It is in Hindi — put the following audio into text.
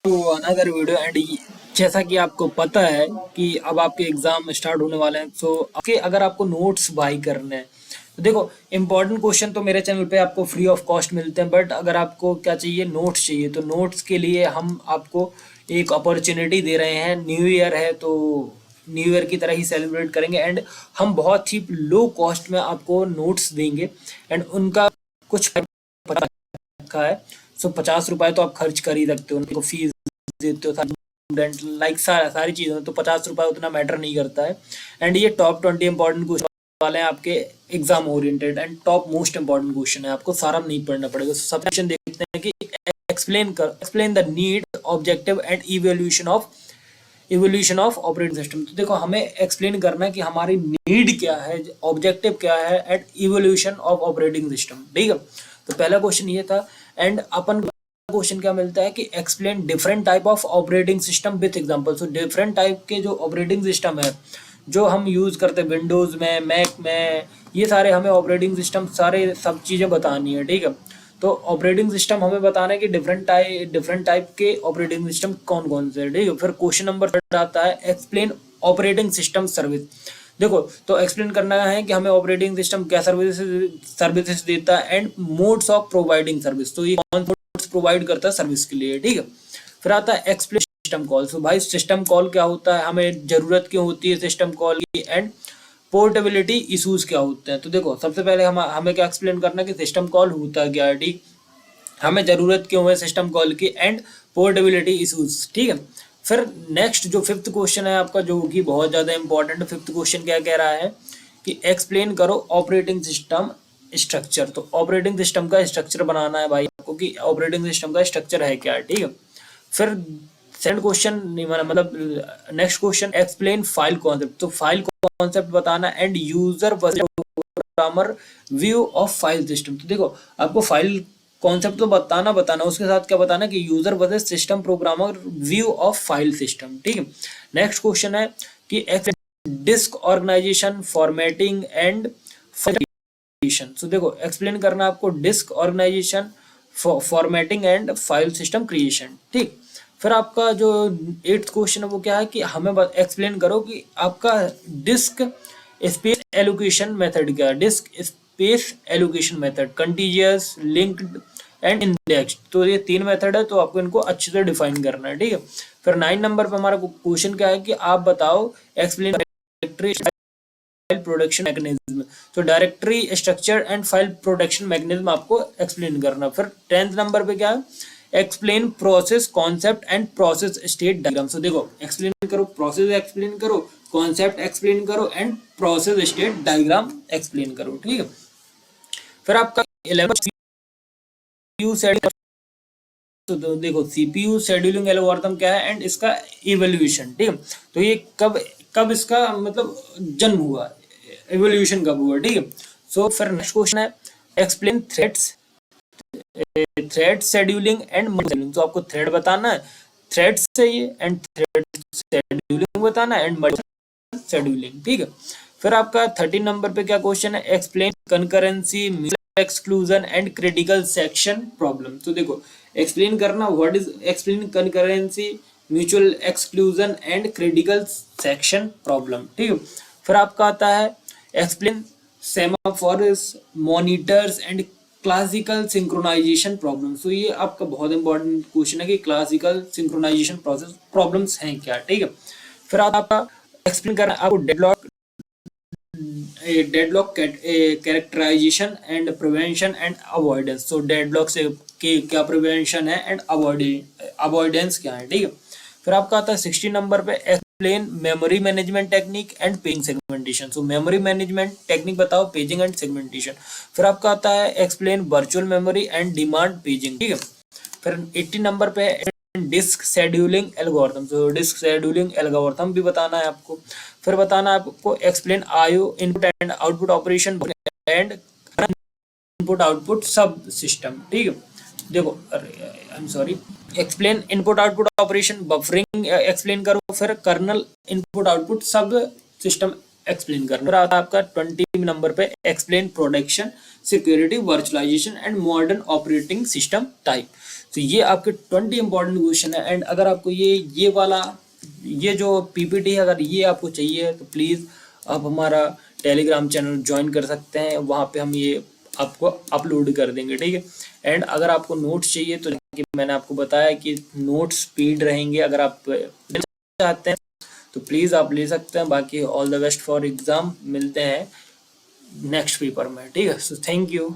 टू अनदर वीडियो एंड जैसा कि आपको पता है कि अब आपके एग्जाम स्टार्ट होने वाले हैं। सो आपके अगर आपको नोट्स बाई करने हैं तो देखो, इंपॉर्टेंट क्वेश्चन तो मेरे चैनल पे आपको फ्री ऑफ कॉस्ट मिलते हैं, बट अगर आपको क्या चाहिए, नोट्स चाहिए, तो नोट्स के लिए हम आपको एक अपॉर्चुनिटी दे रहे हैं। न्यू ईयर है तो न्यू ईयर की तरह ही सेलिब्रेट करेंगे एंड हम बहुत ही लो कॉस्ट में आपको नोट्स देंगे एंड उनका कुछ रखा है। सो 50 रुपए तो आप खर्च कर ही सकते हो, उनको फीस देते हो, स्टूडेंट लाइक सारी चीज़ें, तो 50 रुपए उतना मैटर नहीं करता है। एंड ये टॉप 20 इंपॉर्टेंट क्वेश्चन वाले हैं आपके exam oriented and top most important question है, आपको सारा नहीं पढ़ना पड़ेगा। सब क्वेश्चन देखते हैं कि explain the need, objective and evolution of operating system. तो देखो, हमें एक्सप्लेन करना है कि हमारी नीड क्या है, ऑब्जेक्टिव क्या है and evolution of operating system. ठीक है, तो पहला क्वेश्चन ये था। एंड अपन क्वेश्चन क्या मिलता है कि explain different type of operating system with example. So different type के जो ऑपरेटिंग सिस्टम है जो हम यूज करते हैं विंडोज में, मैक में, ये सारे हमें ऑपरेटिंग सिस्टम सारे सब चीजें बतानी है। ठीक है, तो ऑपरेटिंग सिस्टम हमें बताना है कि डिफरेंट टाइप के ऑपरेटिंग सिस्टम कौन कौन से। ठीक है, फिर क्वेश्चन नंबर 3 आता है एक्सप्लेन ऑपरेटिंग सिस्टम सर्विस। देखो, तो एक्सप्लेन करना है कि हमें ऑपरेटिंग सिस्टम क्या सर्विसेज देता है and modes of providing service, तो ये कौन प्रोवाइड करता है सर्विस के लिए। ठीक है, फिर आता है एक्सप्लेन सिस्टम कॉल। सो भाई, सिस्टम कॉल क्या होता है, हमें जरूरत क्यों होती है सिस्टम कॉल की, एंड पोर्टेबिलिटी इश्यूज क्या होते हैं। तो देखो, सबसे पहले हमें क्या एक्सप्लेन करना है कि सिस्टम कॉल होता क्या है, ठीक, हमें जरूरत क्यों है सिस्टम कॉल की, एंड पोर्टेबिलिटी इश्यूज। ठीक है, फिर नेक्स्ट जो 5th क्वेश्चन है आपका, जो कि बहुत ज्यादा इंपॉर्टेंट है। 5th क्वेश्चन क्या कह रहा है कि एक्सप्लेन करो ऑपरेटिंग सिस्टम स्ट्रक्चर। तो ऑपरेटिंग सिस्टम का स्ट्रक्चर बनाना है भाई आपको कि ऑपरेटिंग सिस्टम का स्ट्रक्चर है क्या। ठीक है, फिर सेकंड क्वेश्चन मतलब next question explain file concept. तो फाइल कॉन्सेप्ट बताना and user programmer view of file system. तो देखो, आपको फाइल कॉन्सेप्ट तो बताना, उसके साथ क्या बताना कि user versus system programmer view of file system. ठीक है, नेक्स्ट क्वेश्चन है कि disk organization, formatting and formation. So देखो, एक्सप्लेन करना आपको disk organization, formatting and file system creation. ठीक, फिर आपका जो 8th क्वेश्चन है वो क्या है कि हमें एक्सप्लेन करो कि आपका डिस्क स्पेस एलोकेशन मेथड क्या है। Disc space allocation method contiguous, linked and indexed. तो ये 3 मेथड है, तो आपको इनको अच्छे से डिफाइन करना है। ठीक है, फिर 9 नंबर पे हमारा क्वेश्चन क्या है कि आप बताओ explain directory file protection mechanism. तो directory structure and file protection mechanism आपको एक्सप्लेन करना। फिर 10th नंबर पे क्या है, explain process concept and process state diagram. So देखो, एक्सप्लेन करो प्रोसेस, एक्सप्लेन करो कॉन्सेप्ट, एक्सप्लेन करो and process state diagram explain करो। ठीक है, फिर आपका 11 सीपीयू शेड्यूलिंग। तो देखो, सीपीयू शेड्यूलिंग एल्गोरिथम क्या है एंड इसका इवोल्यूशन। ठीक है, तो ये कब इसका मतलब जन्म हुआ, इवोल्यूशन कब हुआ। ठीक है, सो फिर नेक्स्ट क्वेश्चन है explain thread scheduling and multiplying. तो आपको थ्रेड बताना है, थ्रेड्स चाहिए एंड थ्रेड शेड्यूलिंग बताना है एंड मल्टीप्लाइंग शेड्यूलिंग। ठीक है, फिर आपका 13 नंबर पे क्या क्वेश्चन है, explain concurrency, mutual exclusion and critical section problem. तो देखो, एक्सप्लेन करना what is explain concurrency, mutual exclusion and critical section problem. ठीक है, फिर आपका आता है explain semaphores, monitors and classical synchronization problem. तो ये आपका बहुत इंपॉर्टेंट क्वेश्चन है कि क्लासिकल सिंक्रोनाइजेशन प्रोसेस प्रॉब्लम्स हैं क्या। ठीक है, फिर आपका एक्सप्लेन करना आपको deadlock characterization and prevention and avoidance. तो डेडलॉक से के क्या प्रिवेंशन है एंड अवॉइडेंस क्या है। ठीक है, फिर आपका आता है 60 नंबर पे explain memory management technique and paging segmentation. So memory management technique बताओ, पेजिंग एंड सेगमेंटेशन। फिर आपका आता है explain virtual memory and demand paging. ठीक है, फिर 80 नंबर पे डिस्क शेड्यूलिंग एल्गोरिथम। तो डिस्क शेड्यूलिंग एल्गोरिथम भी बताना है आपको। फिर बताना है आपको explain IO input and output operation and input output सब सिस्टम। ठीक है, देखो, I am sorry, explain input output operation buffering explain करो। फिर kernel input output subsystem एक्सप्लेन करना। फिर आता है आपका 20 नंबर पे explain protection, security, virtualization and modern operating system type. तो ये आपके 20 इंपॉर्टेंट क्वेश्चन है। एंड अगर आपको ये वाला ये जो पीपीटी है अगर ये आपको चाहिए तो प्लीज़ आप हमारा टेलीग्राम चैनल ज्वाइन कर सकते हैं, वहाँ पे हम ये आपको अपलोड कर देंगे, ठीक है। एंड अगर आपको नोट्स चाहिए तो कि मैंने आपको बताया कि नोट्स स्पीड रहेंगे, अगर आप चाहते हैं तो प्लीज़ आप ले सकते हैं। बाकी all the best for exam, मिलते हैं नेक्स्ट पेपर में, ठीक है। So thank you.